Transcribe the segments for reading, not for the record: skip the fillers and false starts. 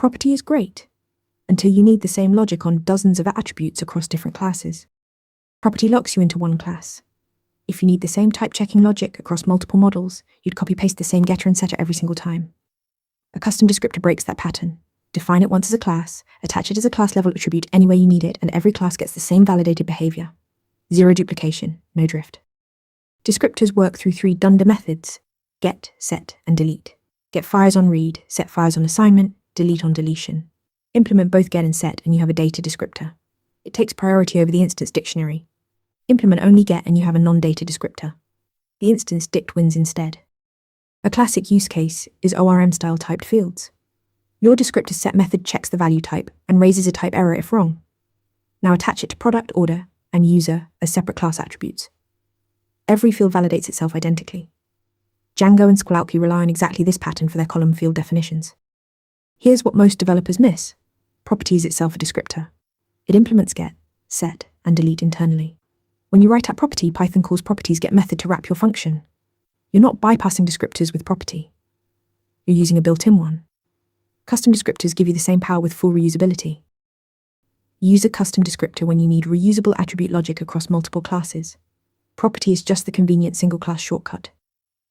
Property is great, until you need the same logic on dozens of attributes across different classes. Property locks you into one class. If you need the same type checking logic across multiple models, you'd copy-paste the same getter and setter every single time. A custom descriptor breaks that pattern. Define it once as a class, attach it as a class-level attribute anywhere you need it, and every class gets the same validated behavior. Zero duplication, no drift. Descriptors work through 3 dunder methods: get, set, and delete. Get fires on read, set fires on assignment, delete on deletion. Implement both get and set, and you have a data descriptor. It takes priority over the instance dictionary. Implement only get, and you have a non-data descriptor. The instance dict wins instead. A classic use case is ORM-style typed fields. Your descriptor set method checks the value type and raises a type error if wrong. Now attach it to product, order, and user as separate class attributes. Every field validates itself identically. Django and Squalky rely on exactly this pattern for their column field definitions. Here's what most developers miss. Property is itself a descriptor. It implements get, set, and delete internally. When you write out property, Python calls properties get method to wrap your function. You're not bypassing descriptors with property. You're using a built-in one. Custom descriptors give you the same power with full reusability. Use a custom descriptor when you need reusable attribute logic across multiple classes. Property is just the convenient single-class shortcut.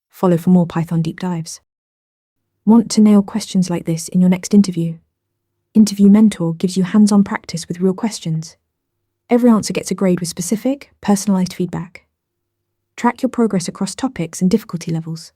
Follow for more Python deep dives. Want to nail questions like this in your next interview? Interview Mentor gives you hands-on practice with real questions. Every answer gets a grade with specific, personalized feedback. Track your progress across topics and difficulty levels.